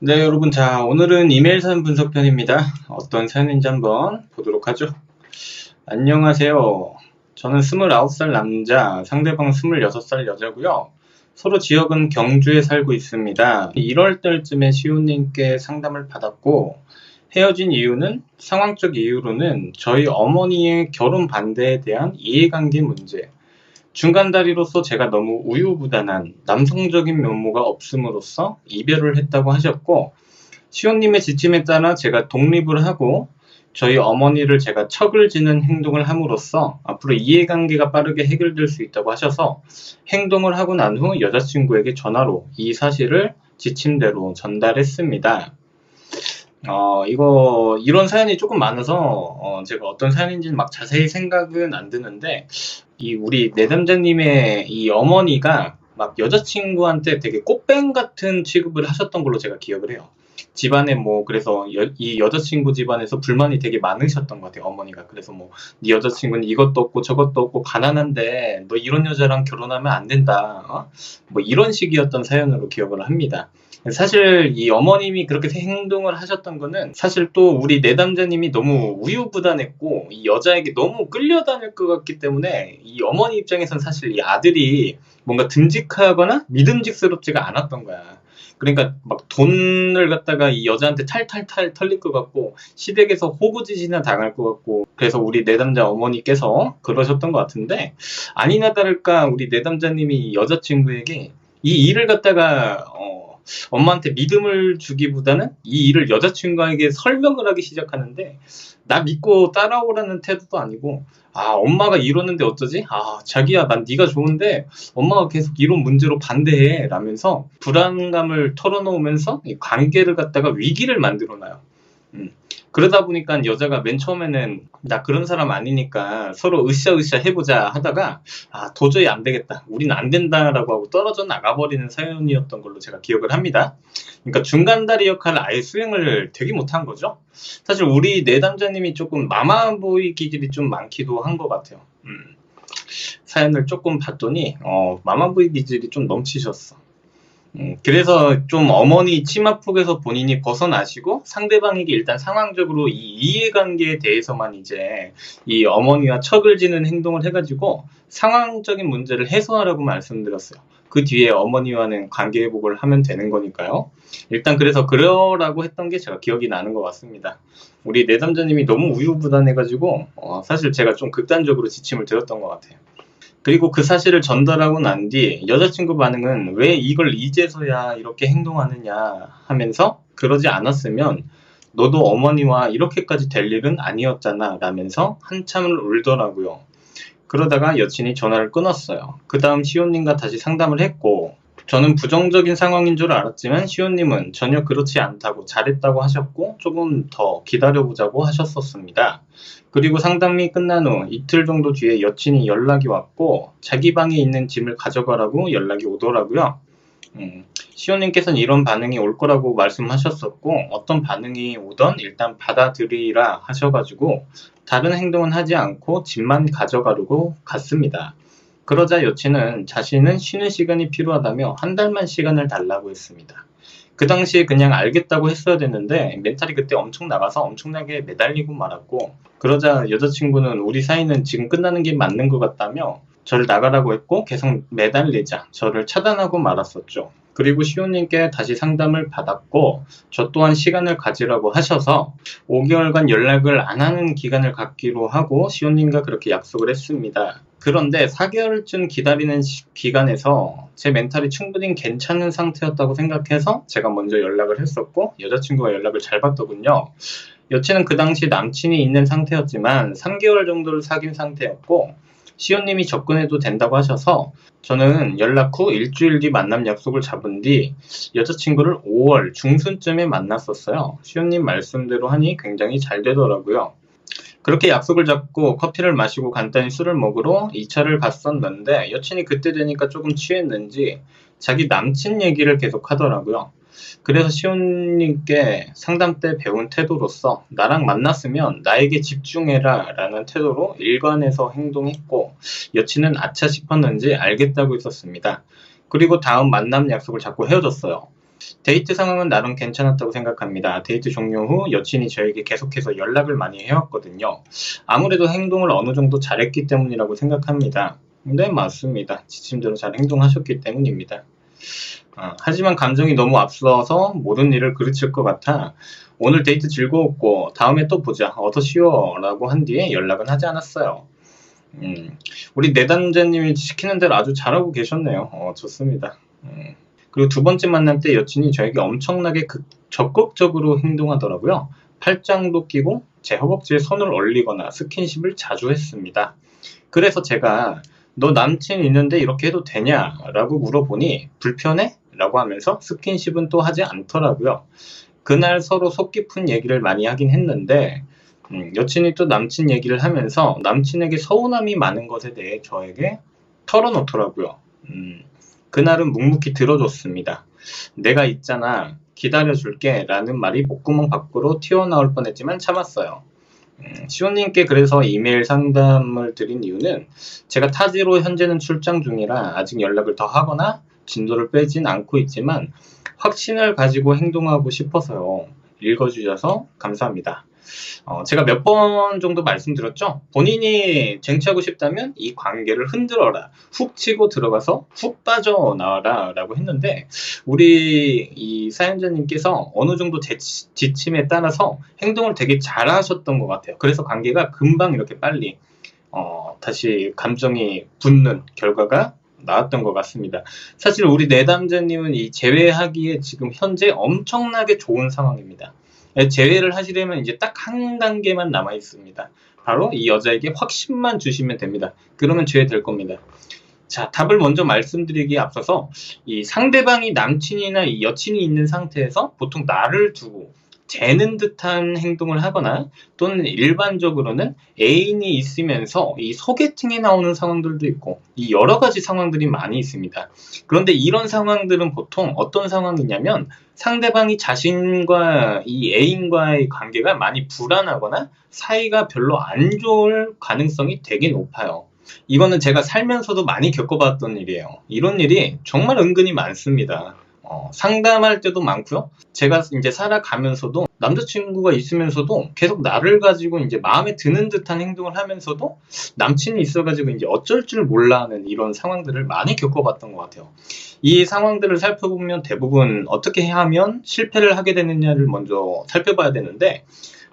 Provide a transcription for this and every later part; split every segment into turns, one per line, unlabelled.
네, 여러분. 자, 오늘은 이메일 사연 분석편입니다. 어떤 사연인지 한번 보도록 하죠. 안녕하세요. 저는 29살 남자, 상대방 26살 여자고요. 서로 지역은 경주에 살고 있습니다. 1월 달쯤에 시우님께 상담을 받았고, 헤어진 이유는 상황적 이유로는 저희 어머니의 결혼 반대에 대한 이해관계 문제, 중간다리로서 제가 너무 우유부단한 남성적인 면모가 없음으로써 이별을 했다고 하셨고, 시온님의 지침에 따라 제가 독립을 하고 저희 어머니를 제가 척을 지는 행동을 함으로써 앞으로 이해관계가 빠르게 해결될 수 있다고 하셔서 행동을 하고 난 후 여자친구에게 전화로 이 사실을 지침대로 전달했습니다. 이런 사연이 조금 많아서 제가 어떤 사연인지는 막 자세히 생각은 안 드는데, 우리 내담자님의 이 어머니가 막 여자친구한테 되게 꽃뱀 같은 취급을 하셨던 걸로 제가 기억을 해요. 집안에 그래서 이 여자친구 집안에서 불만이 되게 많으셨던 것 같아요, 어머니가. 그래서 네 여자친구는 이것도 없고 저것도 없고 가난한데 너 이런 여자랑 결혼하면 안 된다. 이런 식이었던 사연으로 기억을 합니다. 사실 이 어머님이 그렇게 행동을 하셨던 거는 사실 또 우리 내담자님이 너무 우유부단했고 이 여자에게 너무 끌려다닐 것 같기 때문에 이 어머니 입장에선 사실 이 아들이 뭔가 듬직하거나 믿음직스럽지가 않았던 거야. 그러니까 막 돈을 갖다가 이 여자한테 탈탈탈 털릴 것 같고 시댁에서 호구짓이나 당할 것 같고, 그래서 우리 내담자 어머니께서 그러셨던 것 같은데, 아니나 다를까 우리 내담자님이 여자친구에게 이 일을 갖다가 엄마한테 믿음을 주기보다는 이 일을 여자친구에게 설명을 하기 시작하는데, 나 믿고 따라오라는 태도도 아니고, 엄마가 이러는데 어쩌지? 자기야, 난 네가 좋은데 엄마가 계속 이런 문제로 반대해 라면서 불안감을 털어놓으면서 이 관계를 갖다가 위기를 만들어놔요. 그러다 보니까 여자가 맨 처음에는 나 그런 사람 아니니까 서로 으쌰으쌰 해보자 하다가 도저히 안 되겠다, 우린 안 된다라고 하고 떨어져 나가버리는 사연이었던 걸로 제가 기억을 합니다. 그러니까 중간다리 역할을 아예 수행을 되게 못한 거죠. 사실 우리 내담자님이 조금 마마보이 기질이 좀 많기도 한 것 같아요. 사연을 조금 봤더니 마마보이 기질이 좀 넘치셨어. 그래서 좀 어머니 치마폭에서 본인이 벗어나시고 상대방에게 일단 상황적으로 이 이해관계에 대해서만 이제 이 어머니와 척을 지는 행동을 해가지고 상황적인 문제를 해소하라고 말씀드렸어요. 그 뒤에 어머니와는 관계 회복을 하면 되는 거니까요. 일단 그래서 그러라고 했던 게 제가 기억이 나는 것 같습니다. 우리 내담자님이 너무 우유부단해가지고 사실 제가 좀 극단적으로 지침을 드렸던 것 같아요. 그리고 그 사실을 전달하고 난 뒤 여자친구 반응은 왜 이걸 이제서야 이렇게 행동하느냐 하면서, 그러지 않았으면 너도 어머니와 이렇게까지 될 일은 아니었잖아 라면서 한참을 울더라고요. 그러다가 여친이 전화를 끊었어요. 그 다음 시온님과 다시 상담을 했고, 저는 부정적인 상황인 줄 알았지만 시온님은 전혀 그렇지 않다고 잘했다고 하셨고 조금 더 기다려보자고 하셨었습니다. 그리고 상담이 끝난 후 이틀 정도 뒤에 여친이 연락이 왔고 자기 방에 있는 짐을 가져가라고 연락이 오더라고요. 시온님께서는 이런 반응이 올 거라고 말씀하셨었고 어떤 반응이 오던 일단 받아들이라 하셔가지고 다른 행동은 하지 않고 짐만 가져가려고 갔습니다. 그러자 여친은 자신은 쉬는 시간이 필요하다며 한 달만 시간을 달라고 했습니다. 그 당시에 그냥 알겠다고 했어야 됐는데 멘탈이 그때 엄청 나가서 엄청나게 매달리고 말았고, 그러자 여자친구는 우리 사이는 지금 끝나는 게 맞는 것 같다며 저를 나가라고 했고 계속 매달리자 저를 차단하고 말았었죠. 그리고 시온님께 다시 상담을 받았고 저 또한 시간을 가지라고 하셔서 5개월간 연락을 안 하는 기간을 갖기로 하고 시온님과 그렇게 약속을 했습니다. 그런데 4개월쯤 기다리는 기간에서 제 멘탈이 충분히 괜찮은 상태였다고 생각해서 제가 먼저 연락을 했었고 여자친구가 연락을 잘 받더군요. 여친은 그 당시 남친이 있는 상태였지만 3개월 정도를 사귄 상태였고 시온님이 접근해도 된다고 하셔서 저는 연락 후 일주일 뒤 만남 약속을 잡은 뒤 여자친구를 5월 중순쯤에 만났었어요. 시온님 말씀대로 하니 굉장히 잘 되더라고요. 그렇게 약속을 잡고 커피를 마시고 간단히 술을 먹으러 2차를 갔었는데 여친이 그때 되니까 조금 취했는지 자기 남친 얘기를 계속 하더라고요. 그래서 시온님께 상담 때 배운 태도로서 나랑 만났으면 나에게 집중해라 라는 태도로 일관해서 행동했고 여친은 아차 싶었는지 알겠다고 했었습니다. 그리고 다음 만남 약속을 잡고 헤어졌어요. 데이트 상황은 나름 괜찮았다고 생각합니다. 데이트 종료 후 여친이 저에게 계속해서 연락을 많이 해왔거든요. 아무래도 행동을 어느 정도 잘했기 때문이라고 생각합니다. 네, 맞습니다. 지침대로 잘 행동하셨기 때문입니다. 하지만 감정이 너무 앞서서 모든 일을 그르칠 것 같아 오늘 데이트 즐거웠고 다음에 또 보자 어서 쉬어 라고 한 뒤에 연락은 하지 않았어요. 우리 내담자님이 시키는 대로 아주 잘하고 계셨네요. 좋습니다. 그리고 두 번째 만남 때 여친이 저에게 엄청나게 적극적으로 행동하더라고요. 팔짱도 끼고 제 허벅지에 손을 올리거나 스킨십을 자주 했습니다. 그래서 제가 너 남친 있는데 이렇게 해도 되냐? 라고 물어보니 불편해? 라고 하면서 스킨십은 또 하지 않더라고요. 그날 서로 속 깊은 얘기를 많이 하긴 했는데 여친이 또 남친 얘기를 하면서 남친에게 서운함이 많은 것에 대해 저에게 털어놓더라고요. 그날은 묵묵히 들어줬습니다. 내가 있잖아 기다려줄게 라는 말이 목구멍 밖으로 튀어나올 뻔했지만 참았어요. 시온님께 그래서 이메일 상담을 드린 이유는 제가 타지로 현재는 출장 중이라 아직 연락을 더 하거나 진도를 빼진 않고 있지만 확신을 가지고 행동하고 싶어서요. 읽어주셔서 감사합니다. 제가 몇 번 정도 말씀드렸죠. 본인이 쟁취하고 싶다면 이 관계를 흔들어라. 훅 치고 들어가서 훅 빠져나와라 라고 했는데 우리 이 사연자님께서 어느 정도 지침에 따라서 행동을 되게 잘하셨던 것 같아요. 그래서 관계가 금방 이렇게 빨리 다시 감정이 붙는 결과가 나왔던 것 같습니다. 사실 우리 내담자님은 이 재회하기에 지금 현재 엄청나게 좋은 상황입니다. 재회를 하시려면 이제 딱 한 단계만 남아 있습니다. 바로 이 여자에게 확신만 주시면 됩니다. 그러면 재회될 겁니다. 자, 답을 먼저 말씀드리기에 앞서서 이 상대방이 남친이나 이 여친이 있는 상태에서 보통 나를 두고 재는 듯한 행동을 하거나 또는 일반적으로는 애인이 있으면서 이 소개팅에 나오는 상황들도 있고 이 여러 가지 상황들이 많이 있습니다. 그런데 이런 상황들은 보통 어떤 상황이냐면 상대방이 자신과 이 애인과의 관계가 많이 불안하거나 사이가 별로 안 좋을 가능성이 되게 높아요. 이거는 제가 살면서도 많이 겪어봤던 일이에요. 이런 일이 정말 은근히 많습니다. 상담할 때도 많고요. 제가 이제 살아가면서도 남자친구가 있으면서도 계속 나를 가지고 이제 마음에 드는 듯한 행동을 하면서도 남친이 있어가지고 이제 어쩔 줄 몰라 하는 이런 상황들을 많이 겪어봤던 것 같아요. 이 상황들을 살펴보면 대부분 어떻게 하면 실패를 하게 되느냐를 먼저 살펴봐야 되는데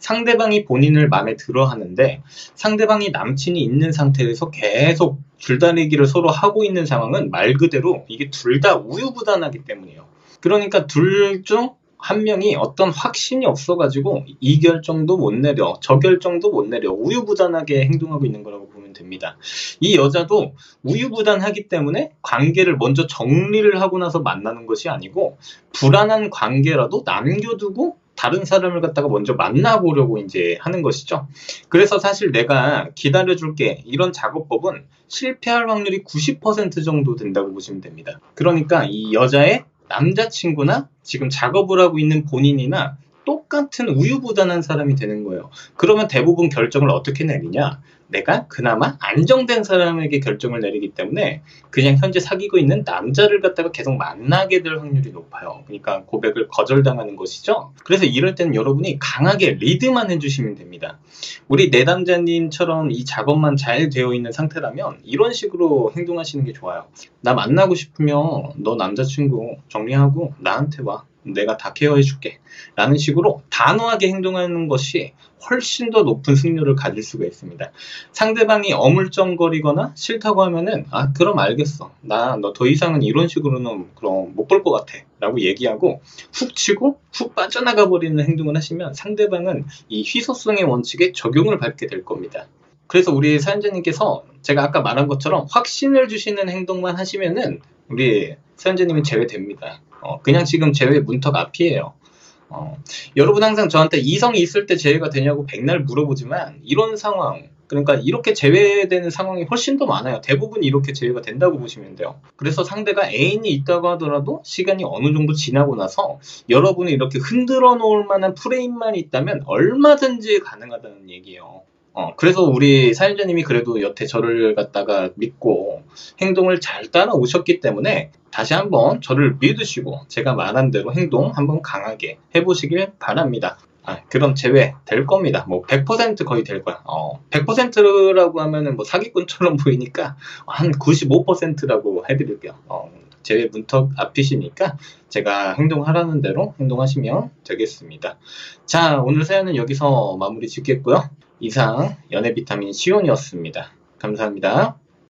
상대방이 본인을 마음에 들어 하는데 상대방이 남친이 있는 상태에서 계속 줄다리기를 서로 하고 있는 상황은 말 그대로 이게 둘 다 우유부단하기 때문이에요. 그러니까 둘 중 한 명이 어떤 확신이 없어가지고 이 결정도 못 내려 저 결정도 못 내려 우유부단하게 행동하고 있는 거라고 보면 됩니다. 이 여자도 우유부단하기 때문에 관계를 먼저 정리를 하고 나서 만나는 것이 아니고 불안한 관계라도 남겨두고 다른 사람을 갖다가 먼저 만나보려고 이제 하는 것이죠. 그래서 사실 내가 기다려줄게 이런 작업법은 실패할 확률이 90% 정도 된다고 보시면 됩니다. 그러니까 이 여자의 남자친구나 지금 작업을 하고 있는 본인이나 똑같은 우유부단한 사람이 되는 거예요. 그러면 대부분 결정을 어떻게 내리냐? 내가 그나마 안정된 사람에게 결정을 내리기 때문에 그냥 현재 사귀고 있는 남자를 갖다가 계속 만나게 될 확률이 높아요. 그러니까 고백을 거절당하는 것이죠. 그래서 이럴 때는 여러분이 강하게 리드만 해주시면 됩니다. 우리 내담자님처럼 이 작업만 잘 되어 있는 상태라면 이런 식으로 행동하시는 게 좋아요. 나 만나고 싶으면 너 남자친구 정리하고 나한테 와. 내가 다 케어해줄게 라는 식으로 단호하게 행동하는 것이 훨씬 더 높은 승률을 가질 수가 있습니다. 상대방이 어물쩡거리거나 싫다고 하면은 그럼 알겠어 나 너 더 이상은 이런 식으로는 그럼 못 볼 것 같아 라고 얘기하고 훅 치고 훅 빠져나가 버리는 행동을 하시면 상대방은 이 희소성의 원칙에 적용을 받게 될 겁니다. 그래서 우리 사연자님께서 제가 아까 말한 것처럼 확신을 주시는 행동만 하시면은 우리 사연자님은 제외됩니다. 그냥 지금 제외 문턱 앞이에요. 여러분 항상 저한테 이성이 있을 때 제외가 되냐고 백날 물어보지만 이런 상황, 그러니까 이렇게 제외되는 상황이 훨씬 더 많아요. 대부분 이렇게 제외가 된다고 보시면 돼요. 그래서 상대가 애인이 있다고 하더라도 시간이 어느 정도 지나고 나서 여러분이 이렇게 흔들어 놓을 만한 프레임만 있다면 얼마든지 가능하다는 얘기예요. 그래서 우리 사연자님이 그래도 여태 저를 갖다가 믿고 행동을 잘 따라오셨기 때문에 다시 한번 저를 믿으시고 제가 말한 대로 행동 한번 강하게 해보시길 바랍니다. 그럼 제외 될 겁니다. 뭐 100% 거의 될 거야. 100%라고 하면은 뭐 사기꾼처럼 보이니까 한 95%라고 해드릴게요. 제외 문턱 앞이시니까 제가 행동하라는 대로 행동하시면 되겠습니다. 자, 오늘 사연은 여기서 마무리 짓겠고요. 이상 연애 비타민 시온이었습니다. 감사합니다.